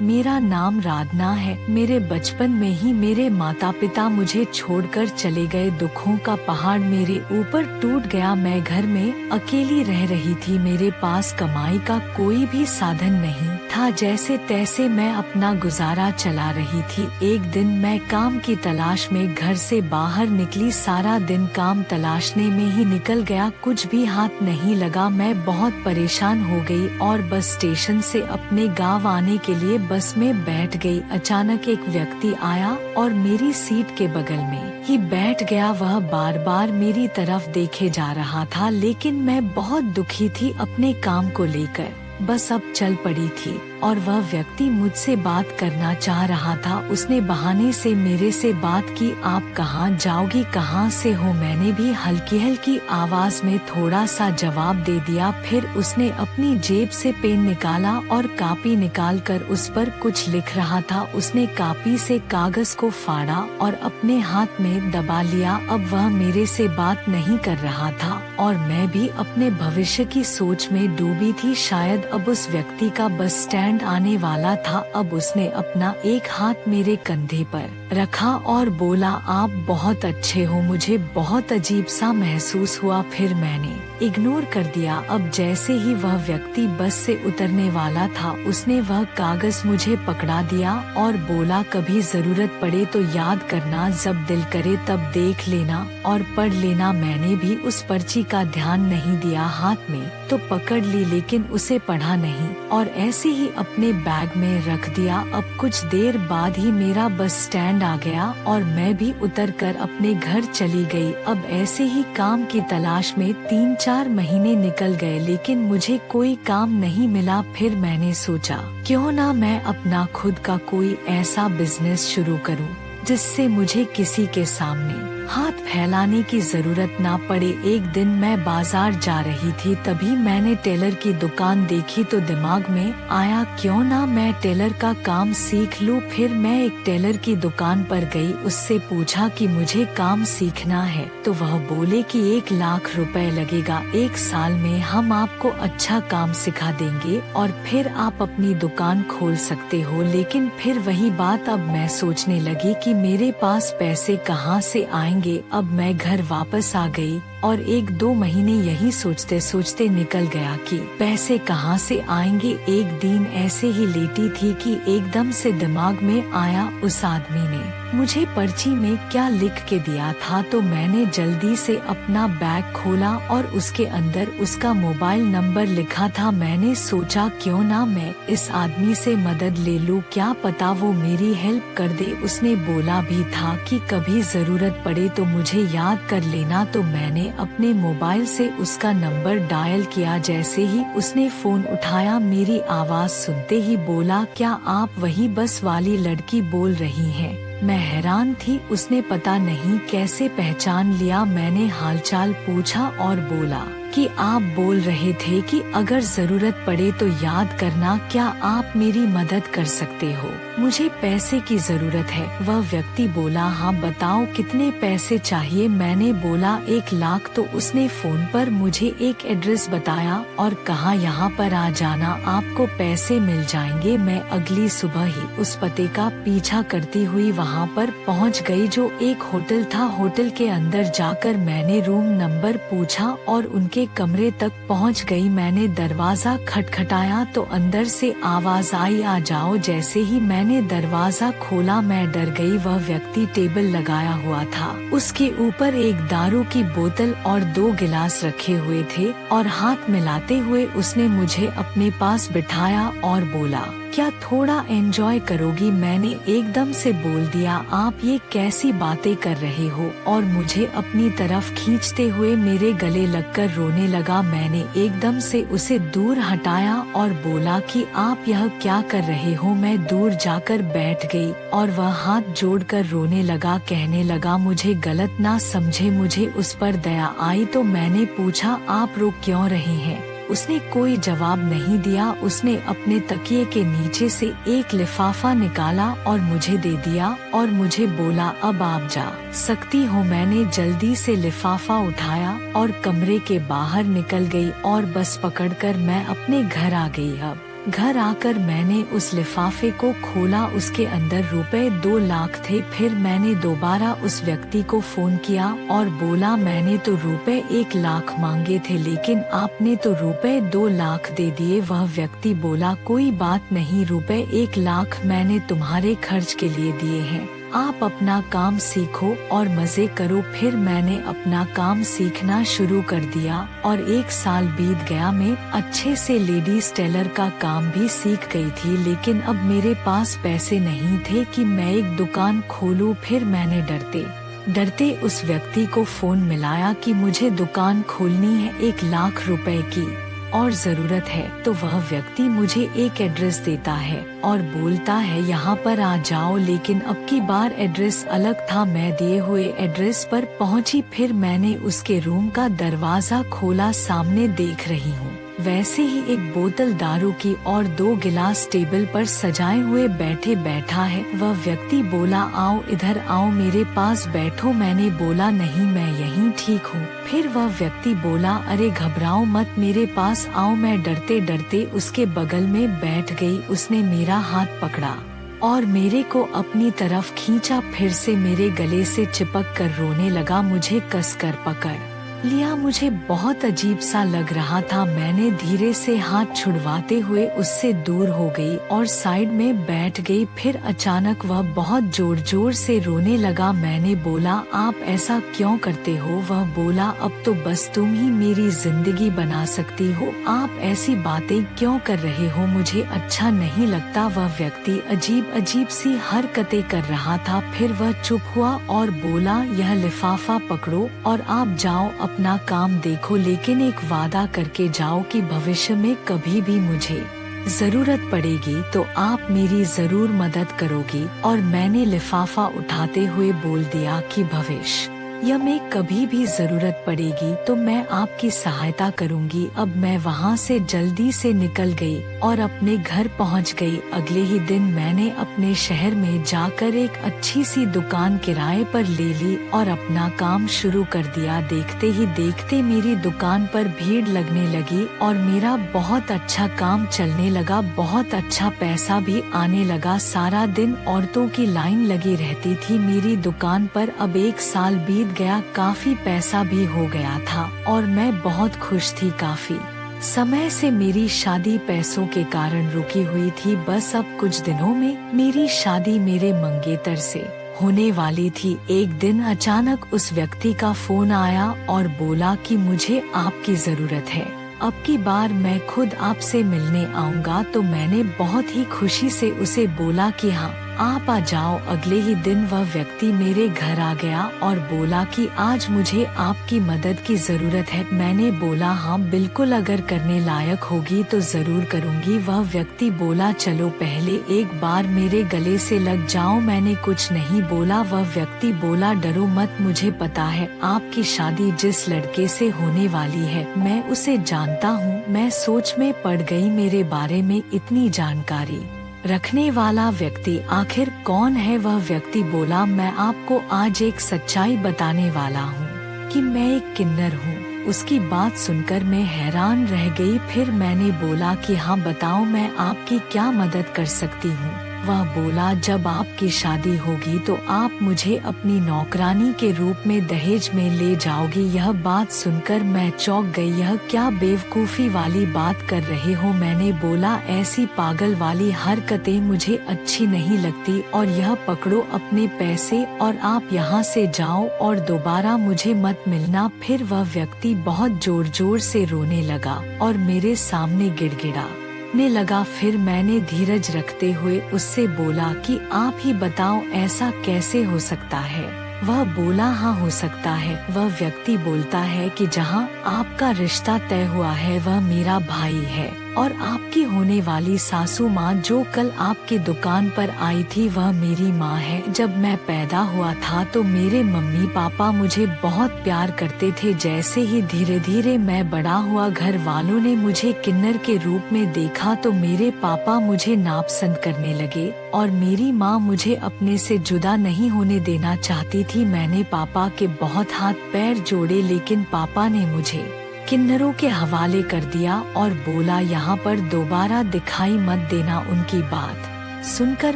मेरा नाम राधना है। मेरे बचपन में ही मेरे माता पिता मुझे छोड़कर चले गए। दुखों का पहाड़ मेरे ऊपर टूट गया। मैं घर में अकेली रह रही थी। मेरे पास कमाई का कोई भी साधन नहीं था। जैसे तैसे मैं अपना गुजारा चला रही थी। एक दिन मैं काम की तलाश में घर से बाहर निकली। सारा दिन काम तलाशने में ही निकल गया, कुछ भी हाथ नहीं लगा। मैं बहुत परेशान हो गई और बस स्टेशन से अपने गांव आने के लिए बस में बैठ गई। अचानक एक व्यक्ति आया और मेरी सीट के बगल में ही बैठ गया। वह बार बार मेरी तरफ देखे जा रहा था, लेकिन मैं बहुत दुखी थी अपने काम को लेकर। बस अब चल पड़ी थी और वह व्यक्ति मुझसे बात करना चाह रहा था। उसने बहाने से मेरे से बात की। आप कहाँ जाओगी, कहाँ से हो? मैंने भी हल्की हल्की आवाज में थोड़ा सा जवाब दे दिया। फिर उसने अपनी जेब से पेन निकाला और कॉपी निकालकर उस पर कुछ लिख रहा था। उसने कॉपी से कागज को फाड़ा और अपने हाथ में दबा लिया। अब वह मेरे से बात नहीं कर रहा था और मैं भी अपने भविष्य की सोच में डूबी थी। शायद अब उस व्यक्ति का बस स्टैंड आने वाला था। अब उसने अपना एक हाथ मेरे कंधे पर रखा और बोला, आप बहुत अच्छे हो। मुझे बहुत अजीब सा महसूस हुआ, फिर मैंने इग्नोर कर दिया। अब जैसे ही वह व्यक्ति बस से उतरने वाला था, उसने वह कागज मुझे पकड़ा दिया और बोला, कभी जरूरत पड़े तो याद करना, जब दिल करे तब देख लेना और पढ़ लेना। मैंने भी उस पर्ची का ध्यान नहीं दिया। हाथ में तो पकड़ ली लेकिन उसे पढ़ा नहीं और ऐसे ही अपने बैग में रख दिया। अब कुछ देर बाद ही मेरा बस स्टैंड आ गया और मैं भी उतरकर अपने घर चली गई। अब ऐसे ही काम की तलाश में 3-4 महीने निकल गए, लेकिन मुझे कोई काम नहीं मिला। फिर मैंने सोचा, क्यों ना मैं अपना खुद का कोई ऐसा बिजनेस शुरू करूं जिससे मुझे किसी के सामने हाथ फैलाने की जरूरत ना पड़े। एक दिन मैं बाजार जा रही थी, तभी मैंने टेलर की दुकान देखी तो दिमाग में आया, क्यों ना मैं टेलर का काम सीख लूं। फिर मैं एक टेलर की दुकान पर गई, उससे पूछा कि मुझे काम सीखना है तो वह बोले कि 1 लाख रुपए लगेगा। 1 साल में हम आपको अच्छा काम सिखा देंगे और फिर आप अपनी दुकान खोल सकते हो। लेकिन फिर वही बात, अब मैं सोचने लगी कि मेरे पास पैसे कहाँ से आएंगे। अब मैं घर वापस आ गई और 1-2 महीने यही सोचते सोचते निकल गया कि पैसे कहाँ से आएंगे। एक दिन ऐसे ही लेटी थी कि एकदम से दिमाग में आया, उस आदमी ने मुझे पर्ची में क्या लिख के दिया था। तो मैंने जल्दी से अपना बैग खोला और उसके अंदर उसका मोबाइल नंबर लिखा था। मैंने सोचा, क्यों ना मैं इस आदमी से मदद ले लूं, क्या पता वो मेरी हेल्प कर दे। उसने बोला भी था कि कभी जरूरत पड़े तो मुझे याद कर लेना। तो मैंने अपने मोबाइल से उसका नंबर डायल किया। जैसे ही उसने फोन उठाया, मेरी आवाज सुनते ही बोला, क्या आप वही बस वाली लड़की बोल रही हैं? मैं हैरान थी, उसने पता नहीं कैसे पहचान लिया। मैंने हालचाल पूछा और बोला कि आप बोल रहे थे कि अगर जरूरत पड़े तो याद करना, क्या आप मेरी मदद कर सकते हो? मुझे पैसे की जरूरत है। वह व्यक्ति बोला, हाँ बताओ कितने पैसे चाहिए? मैंने बोला 1 लाख। तो उसने फोन पर मुझे एक एड्रेस बताया और कहा, यहाँ पर आ जाना, आपको पैसे मिल जाएंगे। मैं अगली सुबह ही उस पते का पीछा करती हुई वहाँ पर पहुँच गई, जो एक होटल था। होटल के अंदर जाकर मैंने रूम नंबर पूछा और उनके कमरे तक पहुंच गई। मैंने दरवाजा खटखटाया तो अंदर से आवाज आई, आ जाओ। जैसे ही मैंने दरवाजा खोला, मैं डर गई। वह व्यक्ति टेबल लगाया हुआ था, उसके ऊपर एक दारू की बोतल और 2 गिलास रखे हुए थे और हाथ मिलाते हुए उसने मुझे अपने पास बिठाया और बोला, क्या थोड़ा एंजॉय करोगी? मैंने एकदम से बोल दिया, आप ये कैसी बातें कर रहे हो? और मुझे अपनी तरफ खींचते हुए मेरे गले लगकर रोने लगा। मैंने एकदम से उसे दूर हटाया और बोला कि आप यह क्या कर रहे हो? मैं दूर जाकर बैठ गई और वह हाथ जोड़कर रोने लगा, कहने लगा, मुझे गलत ना समझे। मुझे उस पर दया आई तो मैंने पूछा, आप रो क्यों रहे हैं? उसने कोई जवाब नहीं दिया। उसने अपने तकिए के नीचे से एक लिफाफा निकाला और मुझे दे दिया और मुझे बोला, अब आप जा सकती हो। मैंने जल्दी से लिफाफा उठाया और कमरे के बाहर निकल गई और बस पकड़कर मैं अपने घर आ गई। अब घर आकर मैंने उस लिफाफे को खोला, उसके अंदर रुपए 2 लाख थे। फिर मैंने दोबारा उस व्यक्ति को फोन किया और बोला मैंने तो रुपए 1 लाख मांगे थे, लेकिन आपने तो रुपए 2 लाख दे दिए। वह व्यक्ति बोला कोई बात नहीं, रुपए 1 लाख मैंने तुम्हारे खर्च के लिए दिए हैं, आप अपना काम सीखो और मजे करो। फिर मैंने अपना काम सीखना शुरू कर दिया और 1 साल बीत गया। मैं अच्छे से लेडीज टेलर का काम भी सीख गई थी, लेकिन अब मेरे पास पैसे नहीं थे कि मैं एक दुकान खोलूं। फिर मैंने डरते डरते उस व्यक्ति को फोन मिलाया कि मुझे दुकान खोलनी है, 1 लाख रुपए की और जरूरत है। तो वह व्यक्ति मुझे एक एड्रेस देता है और बोलता है यहाँ पर आ जाओ, लेकिन अब की बार एड्रेस अलग था। मैं दिए हुए एड्रेस पर पहुँची। फिर मैंने उसके रूम का दरवाजा खोला, सामने देख रही हूँ वैसे ही एक बोतल दारू की और 2 गिलास टेबल पर सजाए हुए बैठा है। वह व्यक्ति बोला आओ इधर आओ, मेरे पास बैठो। मैंने बोला नहीं मैं यहीं ठीक हूँ। फिर वह व्यक्ति बोला अरे घबराओ मत, मेरे पास आओ। मैं डरते डरते उसके बगल में बैठ गई। उसने मेरा हाथ पकड़ा और मेरे को अपनी तरफ खींचा, फिर से मेरे गले से चिपक कर रोने लगा। मुझे कसकर पकड़ लिया, मुझे बहुत अजीब सा लग रहा था। मैंने धीरे से हाथ छुड़वाते हुए उससे दूर हो गई और साइड में बैठ गई। फिर अचानक वह बहुत जोर जोर से रोने लगा। मैंने बोला आप ऐसा क्यों करते हो? वह बोला अब तो बस तुम ही मेरी जिंदगी बना सकती हो, आप ऐसी बातें क्यों कर रहे हो, मुझे अच्छा नहीं लगता। वह व्यक्ति अजीब अजीब सी हरकतें कर रहा था। फिर वह चुप हुआ और बोला यह लिफाफा पकड़ो और आप जाओ अपना काम देखो, लेकिन एक वादा करके जाओ कि भविष्य में कभी भी मुझे जरूरत पड़ेगी तो आप मेरी जरूर मदद करोगी। और मैंने लिफाफा उठाते हुए बोल दिया कि भविष्य में कभी भी जरूरत पड़ेगी तो मैं आपकी सहायता करूंगी। अब मैं वहाँ से जल्दी से निकल गई और अपने घर पहुँच गई। अगले ही दिन मैंने अपने शहर में जाकर एक अच्छी सी दुकान किराए पर ले ली और अपना काम शुरू कर दिया। देखते ही देखते मेरी दुकान पर भीड़ लगने लगी और मेरा बहुत अच्छा काम चलने लगा, बहुत अच्छा पैसा भी आने लगा। सारा दिन औरतों की लाइन लगी रहती थी मेरी दुकान पर। अब 1 साल बीत गया, काफी पैसा भी हो गया था और मैं बहुत खुश थी। काफी समय से मेरी शादी पैसों के कारण रुकी हुई थी। बस अब कुछ दिनों में मेरी शादी मेरे मंगेतर से होने वाली थी। एक दिन अचानक उस व्यक्ति का फोन आया और बोला कि मुझे आपकी जरूरत है, अब की बार मैं खुद आपसे मिलने आऊंगा। तो मैंने बहुत ही खुशी से उसे बोला कि हाँ आप आ जाओ। अगले ही दिन वह व्यक्ति मेरे घर आ गया और बोला कि आज मुझे आपकी मदद की जरूरत है। मैंने बोला हाँ बिल्कुल, अगर करने लायक होगी तो जरूर करूँगी। वह व्यक्ति बोला चलो पहले एक बार मेरे गले से लग जाओ। मैंने कुछ नहीं बोला। वह व्यक्ति बोला डरो मत, मुझे पता है आपकी शादी जिस लड़के से होने वाली है मैं उसे जानता हूँ। मैं सोच में पड़ गई, मेरे बारे में इतनी जानकारी रखने वाला व्यक्ति आखिर कौन है? वह व्यक्ति बोला मैं आपको आज एक सच्चाई बताने वाला हूँ कि मैं एक किन्नर हूँ। उसकी बात सुनकर मैं हैरान रह गई। फिर मैंने बोला कि हाँ बताओ मैं आपकी क्या मदद कर सकती हूँ? वह बोला जब आपकी शादी होगी तो आप मुझे अपनी नौकरानी के रूप में दहेज में ले जाओगी। यह बात सुनकर मैं चौंक गई, यह क्या बेवकूफ़ी वाली बात कर रहे हो? मैंने बोला ऐसी पागल वाली हरकतें मुझे अच्छी नहीं लगती और यह पकड़ो अपने पैसे और आप यहाँ से जाओ और दोबारा मुझे मत मिलना। फिर वह व्यक्ति बहुत जोर जोर से रोने लगा और मेरे सामने गिड़गिड़ा ने लगा। फिर मैंने धीरज रखते हुए उससे बोला कि आप ही बताओ ऐसा कैसे हो सकता है? वह बोला हाँ हो सकता है। वह व्यक्ति बोलता है कि जहाँ आपका रिश्ता तय हुआ है वह मेरा भाई है और आपकी होने वाली सासू माँ जो कल आपकी दुकान पर आई थी वह मेरी माँ है। जब मैं पैदा हुआ था तो मेरे मम्मी पापा मुझे बहुत प्यार करते थे। जैसे ही धीरे धीरे मैं बड़ा हुआ घर वालों ने मुझे किन्नर के रूप में देखा तो मेरे पापा मुझे नापसंद करने लगे और मेरी माँ मुझे अपने से जुदा नहीं होने देना चाहती थी। मैंने पापा के बहुत हाथ पैर जोड़े लेकिन पापा ने मुझे किन्नरों के हवाले कर दिया और बोला यहाँ पर दोबारा दिखाई मत देना। उनकी बात सुनकर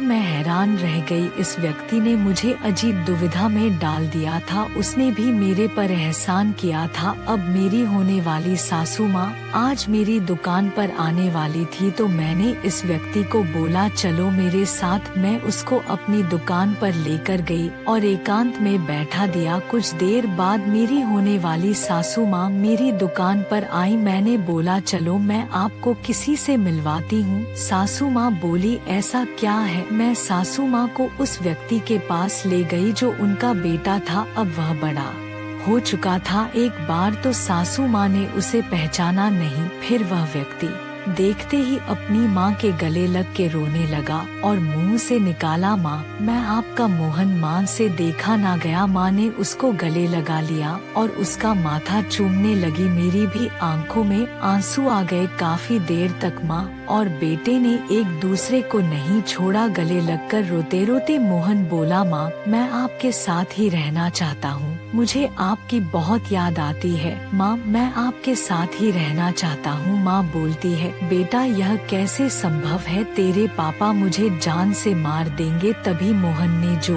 मैं हैरान रह गई। इस व्यक्ति ने मुझे अजीब दुविधा में डाल दिया था। उसने भी मेरे पर एहसान किया था। अब मेरी होने वाली सासू माँ आज मेरी दुकान पर आने वाली थी, तो मैंने इस व्यक्ति को बोला चलो मेरे साथ। मैं उसको अपनी दुकान पर लेकर गई और एकांत में बैठा दिया। कुछ देर बाद मेरी होने वाली सासू माँ मेरी दुकान पर आई। मैंने बोला चलो मैं आपको किसी से मिलवाती हूँ। सासू माँ बोली ऐसा क्या है? मैं सासू माँ को उस व्यक्ति के पास ले गई जो उनका बेटा था। अब वह बड़ा हो चुका था। एक बार तो सासू माँ ने उसे पहचाना नहीं। फिर वह व्यक्ति देखते ही अपनी माँ के गले लग के रोने लगा और मुंह से निकाला माँ मैं आपका मोहन। माँ से देखा ना गया। माँ ने उसको गले लगा लिया और उसका माथा चूमने लगी। मेरी भी आंखों में आंसू आ गए। काफी देर तक माँ और बेटे ने एक दूसरे को नहीं छोड़ा। गले लगकर रोते रोते मोहन बोला माँ मैं आपके साथ ही रहना चाहता हूँ। मुझे आपकी बहुत याद आती है माँ, मैं आपके साथ ही रहना चाहता हूँ। माँ बोलती है बेटा यह कैसे संभव है? तेरे पापा मुझे जान से मार देंगे। तभी मोहन ने जो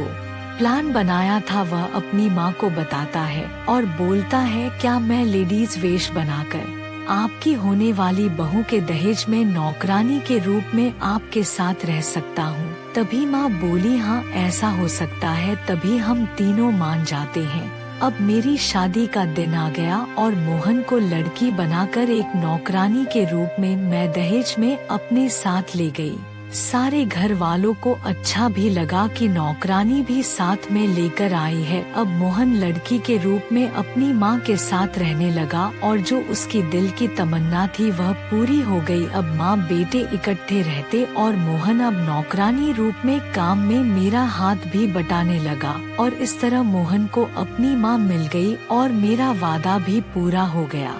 प्लान बनाया था वह अपनी माँ को बताता है और बोलता है क्या मैं लेडीज वेश बनाकर आपकी होने वाली बहू के दहेज में नौकरानी के रूप में आपके साथ रह सकता हूँ? तभी माँ बोली हाँ ऐसा हो सकता है। तभी हम तीनों मान जाते हैं। अब मेरी शादी का दिन आ गया और मोहन को लड़की बनाकर एक नौकरानी के रूप में मैं दहेज में अपने साथ ले गई। सारे घर वालों को अच्छा भी लगा कि नौकरानी भी साथ में लेकर आई है। अब मोहन लड़की के रूप में अपनी माँ के साथ रहने लगा और जो उसकी दिल की तमन्ना थी वह पूरी हो गई। अब माँ बेटे इकट्ठे रहते और मोहन अब नौकरानी रूप में काम में मेरा हाथ भी बटाने लगा और इस तरह मोहन को अपनी माँ मिल गई और मेरा वादा भी पूरा हो गया।